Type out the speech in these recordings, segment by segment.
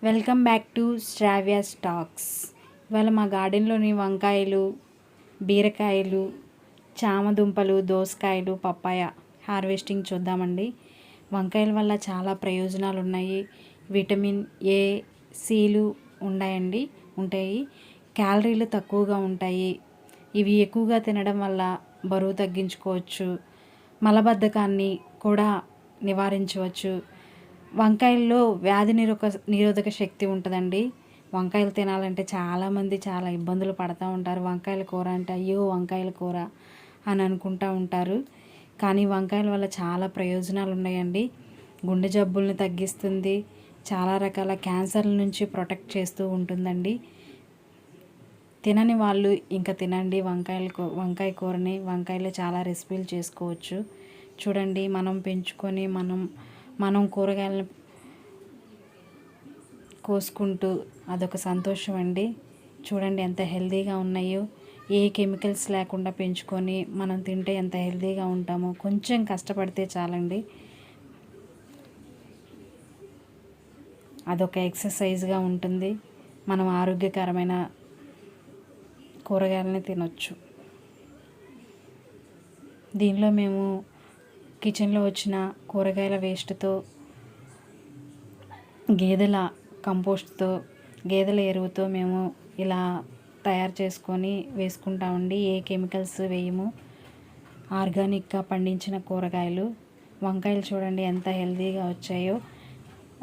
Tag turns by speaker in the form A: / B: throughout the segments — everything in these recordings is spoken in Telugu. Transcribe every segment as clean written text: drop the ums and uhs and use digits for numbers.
A: Welcome back to Shravya stocks. ఇవాళ మా గార్డెన్లోని వంకాయలు, బీరకాయలు, చామదుంపలు, దోసకాయలు, పప్పాయ హార్వెస్టింగ్ చూద్దామండి. వంకాయల వల్ల చాలా ప్రయోజనాలు ఉన్నాయి. విటమిన్ ఏ, సిలు ఉంటాయి. క్యాలరీలు తక్కువగా ఉంటాయి. ఇవి ఎక్కువగా తినడం వల్ల బరువు తగ్గించుకోవచ్చు. మలబద్ధకాన్ని కూడా నివారించవచ్చు. వంకాయల్లో వ్యాధి నిరోధక శక్తి ఉంటుందండి. వంకాయలు తినాలంటే చాలామంది చాలా ఇబ్బందులు పడుతూ ఉంటారు. వంకాయల కూర అంటే అయ్యో వంకాయల కూర అని అనుకుంటూ ఉంటారు. కానీ వంకాయల వల్ల చాలా ప్రయోజనాలు ఉన్నాయండి. గుండె జబ్బుల్ని తగ్గిస్తుంది. చాలా రకాల క్యాన్సర్ల నుంచి ప్రొటెక్ట్ చేస్తూ ఉంటుందండి. తినని వాళ్ళు ఇంకా తినండి వంకాయ కూరని. వంకాయలు చాలా రెసిపీలు చేసుకోవచ్చు. చూడండి, మనం పెంచుకొని మనం కూరగాయలను కోసుకుంటూ అదొక సంతోషం అండి. చూడండి ఎంత హెల్తీగా ఉన్నాయో. ఏ కెమికల్స్ లేకుండా పెంచుకొని మనం తింటే ఎంత హెల్తీగా ఉంటామో. కొంచెం కష్టపడితే చాలండి. అదొక ఎక్సర్సైజ్గా ఉంటుంది. మనం ఆరోగ్యకరమైన కూరగాయలని తినొచ్చు. దీనిలో మేము కిచెన్లో వచ్చిన కూరగాయల వేస్ట్తో, గేదెల కంపోస్ట్తో, గేదెల ఎరువుతో మేము ఇలా తయారు చేసుకొని వేసుకుంటామండి. ఏ కెమికల్స్ వేయము. ఆర్గానిక్గా పండించిన కూరగాయలు. వంకాయలు చూడండి ఎంత హెల్తీగా వచ్చాయో.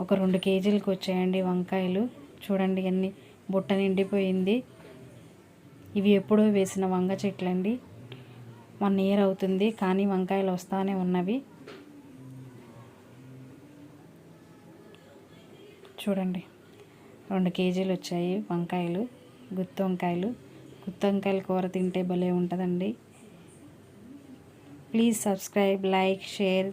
A: ఒక 2 కేజీలకు వచ్చాయండి వంకాయలు. చూడండి ఎన్ని బుట్ట నిండిపోయింది. ఇవి ఎప్పుడో వేసిన వంగ చెట్లండి. 1 ఇయర్ అవుతుంది, కానీ వంకాయలు వస్తానే ఉన్నవి. చూడండి 2 కేజీలు వచ్చాయి వంకాయలు. గుత్తి వంకాయల కూర తింటే భలే ఉంటుందండి. Please subscribe, like, share.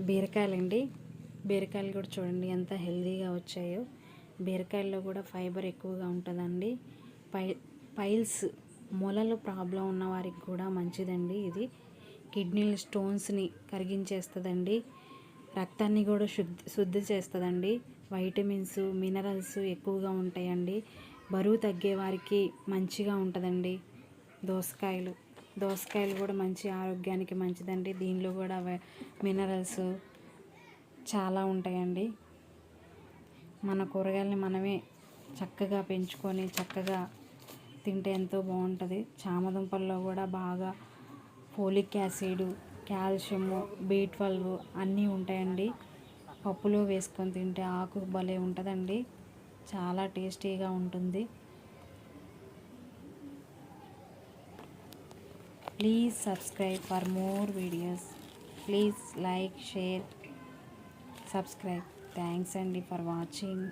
A: బీరకాయలండి. బీరకాయలు కూడా చూడండి ఎంత హెల్తీగా వచ్చాయో. బీరకాయల్లో కూడా ఫైబర్ ఎక్కువగా ఉంటుందండి. పైల్స్ మొలలు ప్రాబ్లం ఉన్న వారికి కూడా మంచిదండి. ఇది కిడ్నీల స్టోన్స్ని కరిగించేస్తుందండి. రక్తాన్ని కూడా శుద్ధి చేస్తుందండి. వైటమిన్స్, మినరల్స్ ఎక్కువగా ఉంటాయండి. బరువు తగ్గే వారికి మంచిగా ఉంటుందండి. దోసకాయలు కూడా మంచి ఆరోగ్యానికి మంచిదండి. దీనిలో కూడా మినరల్స్ చాలా ఉంటాయండి. మన కూరగాయలని మనమే చక్కగా పెంచుకొని చక్కగా తింటే ఎంతో బాగుంటుంది. చామదుంపల్లో కూడా బాగా ఫోలిక్ యాసిడ్, కాల్షియము, B12 అన్నీ ఉంటాయండి. పప్పులో వేసుకొని తింటే ఆకు భలే ఉంటుందండి. చాలా టేస్టీగా ఉంటుంది. Please subscribe for more videos. Please like, share, subscribe. Thanks అండి ఫర్ వాచింగ్.